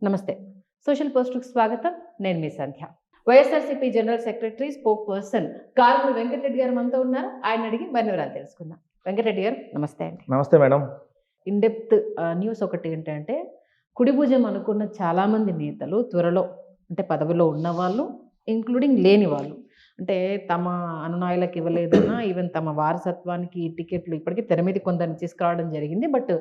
నమస్తే. సోషల్ పోస్ట్‌కి స్వాగతం. నేను మీ సంధ్య. వైఎస్ఆర్‌సీపీ general secretary, spoke person Karumuri Venkatareddy గారు మనతో ఉన్నారు. ఆయన అడిగి మరిన్ని వివరాలు తెలుసుకుందాం. వెంకటరెడ్డి గారు నమస్తే అండి. నమస్తే మేడం. ఇన్ డెప్త్ న్యూస్ ఒకటి ఏంటంటే, కుడి భుజం అనుకున్న చాలామంది నేతలు త్వరలో అంటే పదవిలో ఉన్నవాళ్ళు, ఇంక్లూడింగ్ లేని వాళ్ళు. అంటే తమ అనునాయులకు ఇవ్వలేదన్నా, ఈవెన్ తమ వారసత్వానికి టికెట్లు ఇప్పటికీ తెర మీదకి కొందరిని తీసుకురావడం జరిగింది. బట్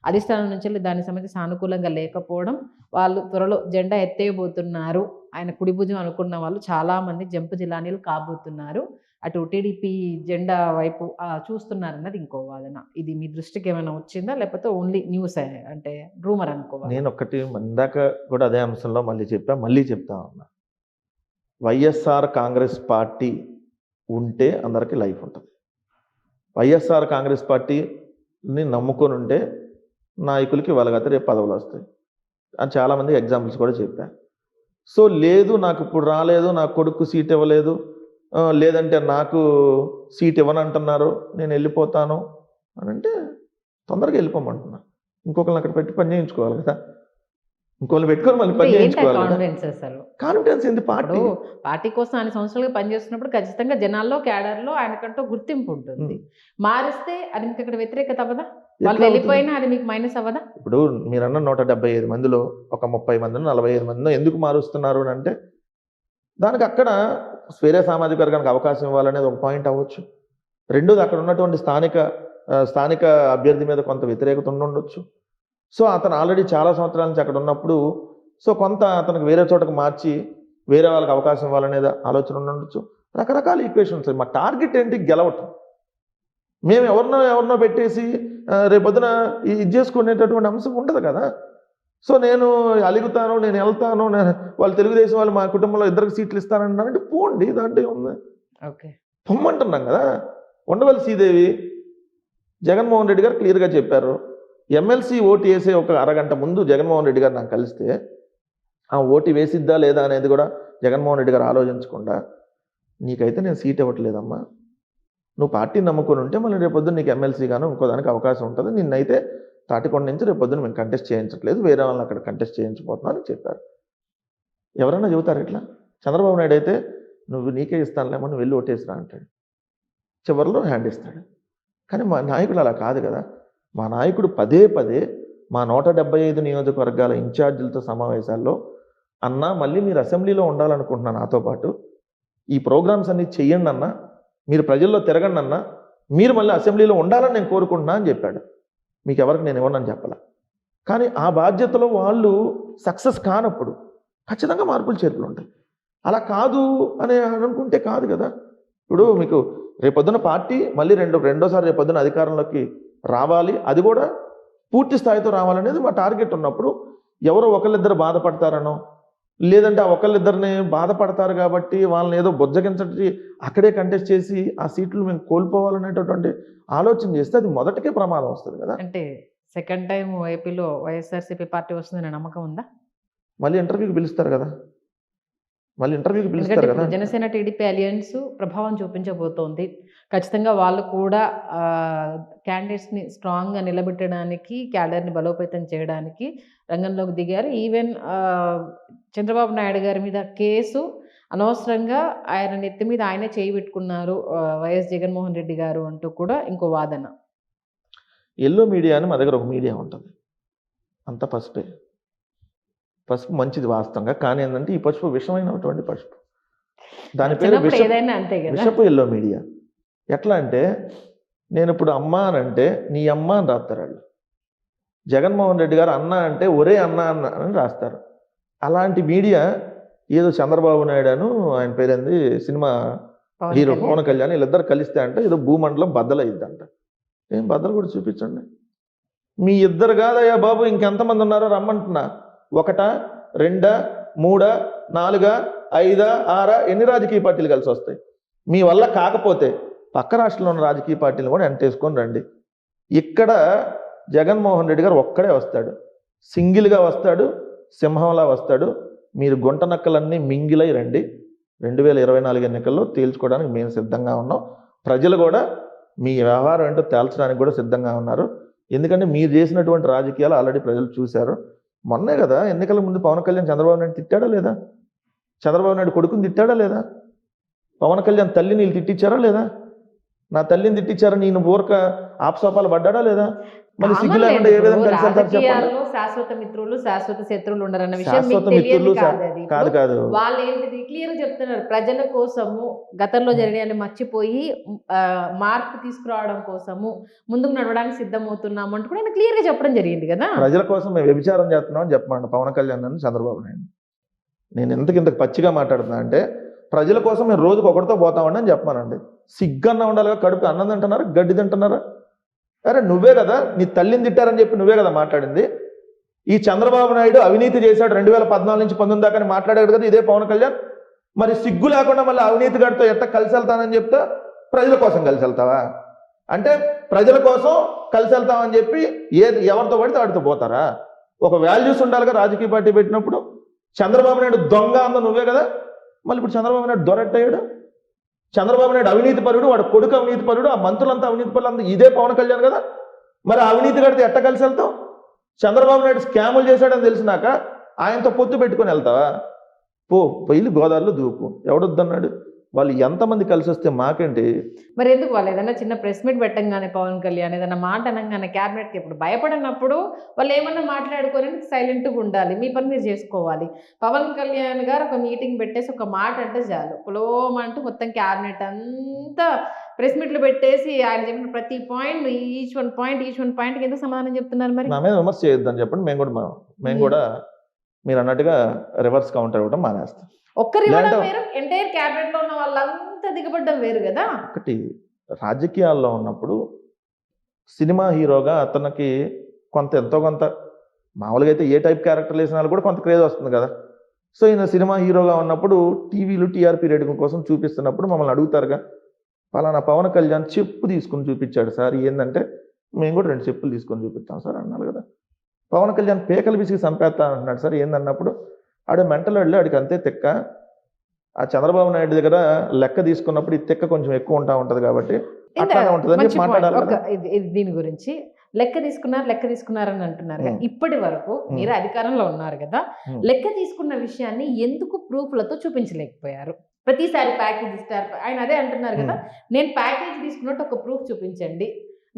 అధిష్టానం నుంచి దానికి సంబంధించి సానుకూలంగా లేకపోవడం, వాళ్ళు త్వరలో జెండా ఎత్తేయబోతున్నారు. ఆయన కుడి భుజం అనుకున్న వాళ్ళు చాలామంది జంపు జిలానీలు కాబోతున్నారు. అటు టీడీపీ జెండా వైపు చూస్తున్నారన్నది ఇంకో వాదన. ఇది మీ దృష్టికి ఏమైనా వచ్చిందా? లేకపోతే ఓన్లీ న్యూసే అంటే రూమర్ అనుకోవాలా? నేనొక్కటి ఇందాక కూడా అదే అంశంలో మళ్ళీ చెప్తా ఉన్నా. వైఎస్ఆర్ కాంగ్రెస్ పార్టీ ఉంటే అందరికీ లైఫ్ ఉంటుంది. వైఎస్ఆర్ కాంగ్రెస్ పార్టీని నమ్ముకొని ఉంటే నాయకులకి వాళ్ళకైతే రేపు పదవులు వస్తాయి అని చాలామంది ఎగ్జాంపుల్స్ కూడా చెప్పాను. సో లేదు, నాకు ఇప్పుడు రాలేదు, నా కొడుకు సీట్ ఇవ్వలేదు, లేదంటే నాకు సీట్ ఇవ్వనంటున్నారు, నేను వెళ్ళిపోతాను అని అంటే తొందరగా వెళ్ళిపోమంటున్నా. ఇంకొకరిని అక్కడ పెట్టి పని చేయించుకోవాలి కదా, ఇంకొకరిని పెట్టుకొని మళ్ళీ పని చేయించుకోవాలి కదా. కాన్ఫిడెన్స్ ఏంటి? పార్టీ కోసం ఆయన సంవత్సరాలుగా పనిచేస్తున్నప్పుడు ఖచ్చితంగా జనాల్లో, క్యాడర్లో ఆయనకంటూ గుర్తింపు ఉంటుంది. మారిస్తే అది మీకు ఇక్కడ వ్యతిరేకత అవ్వదా? వాళ్ళు వెళ్ళిపోయినా అది మీకు మైనస్ అవ్వదా? ఇప్పుడు మీరన్న 175 మందిలో ఒక 30 మందిని 45 మందిలో ఎందుకు మారుస్తున్నారు అని అంటే, దానికి అక్కడ వేరే సామాజిక వర్గానికి అవకాశం ఇవ్వాలనేది ఒక పాయింట్ అవ్వచ్చు. రెండోది అక్కడ ఉన్నటువంటి స్థానిక అభ్యర్థి మీద కొంత వ్యతిరేకత ఉండొచ్చు. సో అతను ఆల్రెడీ చాలా సంవత్సరాల నుంచి అక్కడ ఉన్నప్పుడు సో కొంత అతనికి వేరే చోటకు మార్చి వేరే వాళ్ళకి అవకాశం ఇవ్వాలనేది ఆలోచన ఉండొచ్చు. రకరకాల ఈక్వేషన్స్. మా టార్గెట్ ఏంటి? గెలవటం. మేము ఎవరినో పెట్టేసి రేపొద్దున ఇది చేసుకునేటటువంటి అంశం ఉండదు కదా. సో నేను అలుగుతాను, నేను వెళ్తాను, వాళ్ళు తెలుగుదేశం వాళ్ళు మా కుటుంబంలో 2 సీట్లు ఇస్తానంటే పోండి, దాంట్లో ఉంది. ఓకే, పొమ్మంటున్నాం కదా. ఉండవల్లి శ్రీదేవి జగన్మోహన్ రెడ్డి గారు క్లియర్గా చెప్పారు. ఎమ్మెల్సీ ఓటు వేసే ఒక అరగంట ముందు జగన్మోహన్ రెడ్డి గారు నాకు కలిస్తే ఆ ఓటు వేసిద్దా లేదా అనేది కూడా జగన్మోహన్ రెడ్డి గారు ఆలోచించకుండా, నీకైతే నేను సీట్ ఇవ్వట్లేదమ్మా, నువ్వు పార్టీని నమ్ముకొని ఉంటే మళ్ళీ రేపొద్దున నీకు ఎమ్మెల్సీ గాను ఇంకో దానికి అవకాశం ఉంటుంది, నిన్నైతే తాటికొండ నుంచి రేపొద్దున మేము కంటెస్ట్ చేయించట్లేదు, వేరే వాళ్ళని అక్కడ కంటెస్ట్ చేయించబోతున్నాను అని చెప్పారు. ఎవరైనా చెబుతారు ఇట్లా? చంద్రబాబు నాయుడు అయితే నువ్వు నీకే ఇస్తానులేమో, నువ్వు వెళ్ళి ఓటేసిరా అంటాడు, చివరిలో హ్యాండ్ ఇస్తాడు. కానీ మా నాయకుడు అలా కాదు కదా. మా నాయకుడు పదే మా 175 నియోజకవర్గాల ఇన్ఛార్జీలతో సమావేశాల్లో, అన్నా మళ్ళీ మీరు అసెంబ్లీలో ఉండాలనుకుంటున్నా, నాతో పాటు ఈ ప్రోగ్రామ్స్ అన్నీ చెయ్యండి అన్నా, మీరు ప్రజల్లో తిరగండి అన్నా, మీరు మళ్ళీ అసెంబ్లీలో ఉండాలని నేను కోరుకుంటున్నా అని చెప్పాడు. మీకు ఎవరికి నేను ఇవ్వనని చెప్పాల. కానీ ఆ బాధ్యతలో వాళ్ళు సక్సెస్ కానప్పుడు ఖచ్చితంగా మార్పులు చేర్పులు ఉంటాయి. అలా కాదు అని అనుకుంటే కాదు కదా. ఇప్పుడు మీకు రేపొద్దున పార్టీ మళ్ళీ రెండోసారి రేపొద్దున అధికారంలోకి రావాలి, అది కూడా పూర్తి స్థాయితో రావాలనేది మా టార్గెట్ ఉన్నప్పుడు, ఎవరో ఒకళ్ళిద్దరు బాధపడతారనో, లేదంటే ఆ ఒకళ్ళిద్దరిని బాధపడతారు కాబట్టి వాళ్ళని ఏదో బొజ్జగించటి అక్కడే కంటెస్ట్ చేసి ఆ సీట్లు మేము కోల్పోవాలనేటటువంటి ఆలోచన చేస్తే అది మొదటికే ప్రమాదం వస్తుంది కదా. అంటే సెకండ్ టైం ఏపీలో వైఎస్ఆర్సీపీ పార్టీ వస్తుందనే నమ్మకం ఉందా? మళ్ళీ ఇంటర్వ్యూకి పిలుస్తారు కదా. జనసేన టీడీపీ అలయన్స్ ప్రభావం చూపించబోతోంది. ఖచ్చితంగా వాళ్ళు కూడా క్యాండిడేట్స్ని స్ట్రాంగ్గా నిలబెట్టడానికి, క్యాడర్ని బలోపేతం చేయడానికి రంగంలోకి దిగారు. ఈవెన్ చంద్రబాబు నాయుడు గారి మీద కేసు అనవసరంగా ఆయన నెత్తి మీద ఆయనే చేయి పెట్టుకున్నారు వైఎస్ జగన్మోహన్ రెడ్డి గారు అంటూ కూడా ఇంకో వాదన. ఎల్లో మీడియా అని మా దగ్గర ఒక మీడియా ఉంటుంది, అంత పసుపు మంచిది వాస్తవంగా. కానీ ఏంటంటే ఈ పసుపు విషమైనటువంటి పసుపు, దాని పేరు విషపు ఎల్లో మీడియా. ఎట్లా అంటే, నేను ఇప్పుడు అమ్మ అని అంటే నీ అమ్మ అని రాస్తారు వాళ్ళు. జగన్మోహన్ రెడ్డి గారు అన్న అంటే ఒరే అన్న అని రాస్తారు. అలాంటి మీడియా ఏదో చంద్రబాబు నాయుడు అను ఆయన పేరేంది సినిమా హీరో పవన్ కళ్యాణ్ వీళ్ళిద్దరు కలిస్తే అంటే ఏదో భూమండలం బద్దలయ్యిద్దంట. ఏం బద్దలు కూడా చూపించండి. మీ ఇద్దరు కాదయ్యా బాబు, ఇంకెంతమంది ఉన్నారో రమ్మంటున్నా. 1, 2, 3, 4, 5, 6 ఎన్ని రాజకీయ పార్టీలు కలిసి వస్తాయి? మీ వల్ల కాకపోతే పక్క రాష్ట్రంలో ఉన్న రాజకీయ పార్టీలు కూడా ఎంటేసుకొని రండి. ఇక్కడ జగన్మోహన్ రెడ్డి గారు ఒక్కడే వస్తాడు, సింగిల్గా వస్తాడు, సింహంలా వస్తాడు. మీరు గుంట నక్కలన్నీ మింగిలై రండి. 2024 ఎన్నికల్లో తేల్చుకోవడానికి మేము సిద్ధంగా ఉన్నాం. ప్రజలు కూడా మీ వ్యవహారం ఏంటో తేల్చడానికి కూడా సిద్ధంగా ఉన్నారు. ఎందుకంటే మీరు చేసినటువంటి రాజకీయాలు ఆల్రెడీ ప్రజలు చూశారు. మొన్నే కదా ఎన్నికల ముందు పవన్ కళ్యాణ్ చంద్రబాబు నాయుడు తిట్టాడా లేదా? చంద్రబాబు నాయుడు కొడుకుని తిట్టాడా లేదా? పవన్ కళ్యాణ్ తల్లిని వీళ్ళు తిట్టించారా లేదా? నా తల్లిని తిట్టించారా నేను ఊరక ఆపసోపాలు పడ్డాడా లేదా? మళ్ళీ సిగ్గు లేకుండా ఏ విధంగా కలిసి వెళ్తారు చెప్పండి. రాజకీయాల్లో శాశ్వత మిత్రులు శాశ్వత శత్రువులు ఉండరన్న విషయం మీకు శాశ్వత తెలియదు మిత్రులు కాదు అది. కాదు కాదు వాళ్ళు ఏంటిది క్లియర్ చెప్తున్నారు, ప్రజల కోసము గతంలో జరిగిన మర్చిపోయి మార్పు తీసుకురావడం కోసము ముందుకు నడవడానికి సిద్ధమవుతున్నాము అంటూ కూడా ఆయన క్లియర్ గా చెప్పడం జరిగింది కదా. ప్రజల కోసం మేము వ్యభిచారం చేస్తున్నాం అని చెప్పమండి పవన్ కళ్యాణ్ అని చంద్రబాబు నాయుడు. నేను ఇంతకు పచ్చిగా మాట్లాడుతున్నా అంటే ప్రజల కోసం మేము రోజుకు ఒకటితో పోతామండి అని చెప్పమానండి. సిగ్గన్న ఉండాలిగా, కడుపు అన్నం తింటున్నారా గడ్డి తింటున్నారా? అరే నువ్వే కదా నీ తల్లిని తిట్టారని చెప్పి నువ్వే కదా మాట్లాడింది. ఈ చంద్రబాబు నాయుడు అవినీతి చేశాడు 2014 నుంచి 19 దాకా మాట్లాడాడు కదా ఇదే పవన్ కళ్యాణ్. మరి సిగ్గు లేకుండా మళ్ళీ అవినీతి గడితో ఎట్ట కలిసి వెళ్తానని చెప్తా ప్రజల కోసం కలిసి వెళ్తావా? అంటే ప్రజల కోసం కలిసి వెళ్తామని చెప్పి ఎవరితో పడితే వాడితో పోతారా? ఒక వాల్యూస్ ఉండాలిగా రాజకీయ పార్టీ పెట్టినప్పుడు. చంద్రబాబు నాయుడు దొంగ అంద నువ్వే కదా, మళ్ళీ ఇప్పుడు చంద్రబాబు నాయుడు దొరట్టయ్యాడు. చంద్రబాబు నాయుడు అవినీతి పరుడు, వాడు కొడుకు అవినీతి పరుడు, ఆ మంత్రులంతా అవినీతి పరులు అంతా ఇదే పవన్ కళ్యాణ్ కదా. మరి అవినీతి కడితే ఎట్ట కలిసి వెళ్తావు? చంద్రబాబు నాయుడు స్కాములు చేశాడని తెలిసినాక ఆయనతో పొత్తు పెట్టుకొని వెళ్తావా? పొయ్యిలు గోదావరిలో దూకు, ఎవడొద్దన్నాడు? వాళ్ళు ఎంతమంది కలిసి వస్తే మాకేంటి? మరి ఎందుకు వాళ్ళు ఏదైనా చిన్న ప్రెస్ మీట్ పెట్టంగానే పవన్ కళ్యాణ్ ఏదైనా మాట అనగానే క్యాబినెట్కి ఇప్పుడు భయపడినప్పుడు వాళ్ళు ఏమన్నా మాట్లాడుకొని సైలెంట్గా ఉండాలి, మీ పని మీరు చేసుకోవాలి. పవన్ కళ్యాణ్ గారు ఒక మీటింగ్ పెట్టేసి ఒక మాట అంటే చాలు పులోమంటూ మొత్తం క్యాబినెట్ అంతా ప్రెస్ మీట్లు పెట్టేసి ఆయన చెప్పిన ప్రతి పాయింట్ ఈచ్ వన్ పాయింట్కి ఎందుకు సమాధానం చెప్తున్నారు? మరి నా మీద విమర్శ చేయొద్దని చెప్పండి. మేము కూడా మీరు అన్నట్టుగా రివర్స్ కౌంటర్ ఇవ్వడం మానేస్తాం. ఒక్కరు ఇవ్వడం వేరు, ఎంటైర్ క్యాబినెట్ లో ఉన్న వాళ్ళంతా దిగబడ్డం వేరు కదా. ఒకటి రాజకీయాల్లో ఉన్నప్పుడు సినిమా హీరోగా అతనికి ఎంతో కొంత మామూలుగా అయితే ఏ టైప్ క్యారెక్టర్ వేసిన వాళ్ళు కూడా కొంత క్రేజ్ వస్తుంది కదా. సో ఈయన సినిమా హీరోగా ఉన్నప్పుడు టీవీలు టీఆర్పీ రేటింగ్ కోసం చూపిస్తున్నప్పుడు మమ్మల్ని అడుగుతారుగా, పలానా పవన్ కళ్యాణ్ చెప్పు తీసుకుని చూపించాడు సార్, ఏంటంటే మేము కూడా 2 చెప్పులు తీసుకొని చూపిస్తాం సార్ అన్నారు కదా. పవన్ కళ్యాణ్ పేకలు విసిగి చంపేస్తా అంటున్నాడు సార్, ఏందన్నప్పుడు ఆడు మెంటల్ వెళ్ళి ఆడికి అంతే తెక్క. ఆ చంద్రబాబు నాయుడు దగ్గర లెక్క తీసుకున్నప్పుడు ఈ తెక్క కొంచెం ఎక్కువ ఉంటుంది కాబట్టి అట్లానే ఉంటుందని చెప్పి మాట్లాడాలి. దీని గురించి లెక్క తీసుకున్నారని అంటున్నారు. ఇప్పటి వరకు మీరు అధికారంలో ఉన్నారు కదా, లెక్క తీసుకున్న విషయాన్ని ఎందుకు ప్రూఫ్లతో చూపించలేకపోయారు? ప్రతిసారి ప్యాకేజ్ ఇస్తారు, ఆయన అదే అంటున్నారు కదా, నేను ప్యాకేజ్ తీసుకున్నట్టు ఒక ప్రూఫ్ చూపించండి,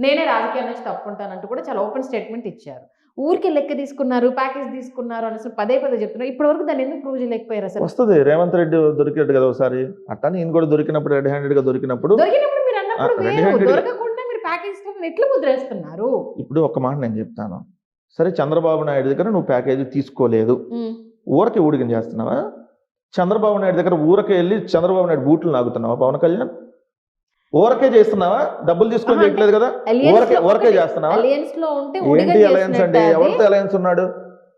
నేనే రాజకీయాల నుంచి తప్పుకుంటానంటూ కూడా చాలా ఓపెన్ స్టేట్మెంట్ ఇచ్చారు. ఊరికి లెక్క తీసుకున్నారు, ప్యాకేజ్ తీసుకున్నారు అని పదే చెప్తున్నారు. ఇప్పటి వరకు దాన్ని ఎందుకు ప్రూవ్ చేయలేకపోయారు? అసలు వస్తుంది. రేవంత్ రెడ్డి దొరికాడు కదా ఒకసారి, అట్టా నేను కూడా దొరికినప్పుడు రెడ్ హ్యాండెడ్ గా దొరికినప్పుడు మీరు అన్నప్పుడు దొరకకుండా మీరు ప్యాకేజ్ ఎట్లా ముద్రేస్తున్నారు? ఇప్పుడు ఒక మాట నేను చెప్తాను. సరే చంద్రబాబు నాయుడు దగ్గర నువ్వు ప్యాకేజీ తీసుకోలేదు, ఊరకే ఊడికం చేస్తున్నావా? చంద్రబాబు నాయుడు దగ్గర ఊరకే వెళ్ళి చంద్రబాబు నాయుడు బూట్లు నాగుతున్నావా? పవన్ కళ్యాణ్ ఊరకే చేస్తున్నావా? డబ్బులు తీసుకొని చేయట్లేదు కదా, ఊరకే చేస్తున్నావా? ఏంటి అలయన్స్ అంటే? ఎవరితో అలయన్స్ ఉన్నాడు?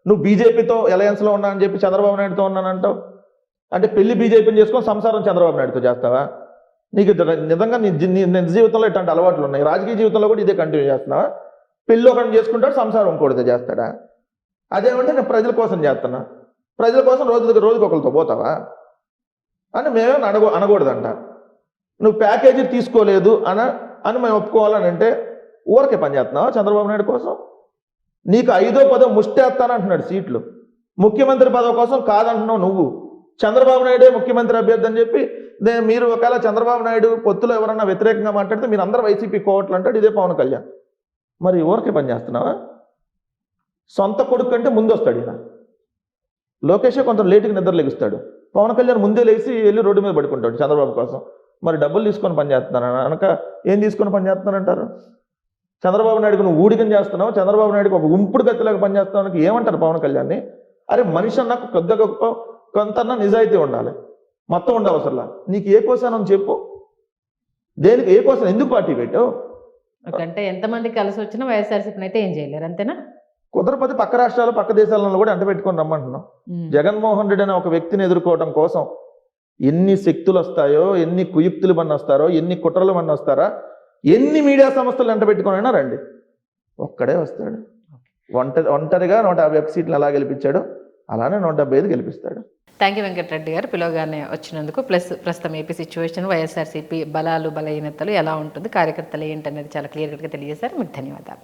నువ్వు బీజేపీతో అలయన్స్ లో ఉన్నా అని చెప్పి చంద్రబాబు నాయుడుతో ఉన్నానంటావు. అంటే పెళ్లి బీజేపీని చేసుకొని సంసారం చంద్రబాబు నాయుడుతో చేస్తావా? నీకు నిజంగా నీ నిజ జీవితంలో ఇట్లాంటి అలవాట్లు ఉన్నాయి, రాజకీయ జీవితంలో కూడా ఇదే కంటిన్యూ చేస్తున్నావా? పెళ్ళి ఒకటి చేసుకుంటాడు, సంసారం ఇంకోటితో చేస్తాడా? అదేమంటే నేను ప్రజల కోసం చేస్తున్నా, ప్రజల కోసం రోజుకి ఒకరితో పోతావా అని మేమేమో అనకూడదంట. నువ్వు ప్యాకేజీ తీసుకోలేదు అని మేము ఒప్పుకోవాలని అంటే ఊరకే పనిచేస్తున్నావా చంద్రబాబు నాయుడు కోసం? నీకు 5వ 10వ ముష్టేస్తానంటున్నాడు సీట్లు, ముఖ్యమంత్రి పదవి కోసం కాదంటున్నావు నువ్వు. చంద్రబాబు నాయుడే ముఖ్యమంత్రి అభ్యర్థి అని చెప్పి మీరు ఒకవేళ చంద్రబాబు నాయుడు పొత్తులో ఎవరన్నా వ్యతిరేకంగా మాట్లాడితే మీరు అందరూ వైసీపీ కోవట్లు అంటాడు ఇదే పవన్ కళ్యాణ్. మరి ఊరకే పనిచేస్తున్నావా? సొంత కొడుకు కంటే ముందు వస్తాడు ఈయన. లోకేషే కొంత లేటుగా నిద్ర లెగుస్తాడు, పవన్ కళ్యాణ్ ముందే లేచి వెళ్ళి రోడ్డు మీద పడుకుంటాడు చంద్రబాబు కోసం. మరి డబ్బులు తీసుకొని పనిచేస్తున్నాను అనక ఏం తీసుకొని పనిచేస్తున్నానంటారు? చంద్రబాబు నాయుడుకు నువ్వు ఊడికం చేస్తున్నావు, చంద్రబాబు నాయుడుకి ఒక ఉంపుడు గతిలాగా పనిచేస్తున్నావు ఏమంటారు పవన్ కళ్యాణ్ని? అరే మనిషి అన్నాకు కొద్ది గొప్ప కొంతన్నా నిజాయితీ ఉండాలి, మొత్తం ఉండవసరలా. నీకు ఏ కోసం చెప్పు, దేనికి ఏ కోసం ఎందుకు పార్టీ పెట్టావు? అంటే ఎంతమంది కలిసి వచ్చినా వైఎస్ఆర్సీపీని అయితే ఏం చేయలేరు, అంతేనా? కుదరపతి పక్క రాష్ట్రాలు పక్క దేశాలను కూడా అంట పెట్టుకొని రమ్మంటున్నాం. జగన్మోహన్ రెడ్డి అనే ఒక వ్యక్తిని ఎదుర్కోవడం కోసం ఎన్ని శక్తులు వస్తాయో, ఎన్ని కుయుక్తులు మన్ని వస్తారో, ఎన్ని కుట్రలు మన్ని వస్తారా, ఎన్ని మీడియా సంస్థలు ఎంట పెట్టుకుని రండి, ఒక్కడే వస్తాడు. ఒంటరిగా 151 సీట్లు ఎలా గెలిపించాడు అలానే 175 గెలిపిస్తాడు. థ్యాంక్ యూ వెంకటరెడ్డి గారు, పిలవగానే వచ్చినందుకు. ప్లస్ ప్రస్తుతం ఏపీ సిచ్యువేషన్, వైఎస్ఆర్సీపీ బలాలు బలహీనతలు ఎలా ఉంటుంది, కార్యకర్తలు ఏంటనేది చాలా క్లియర్గా తెలియజేశారు. మీకు ధన్యవాదాలు.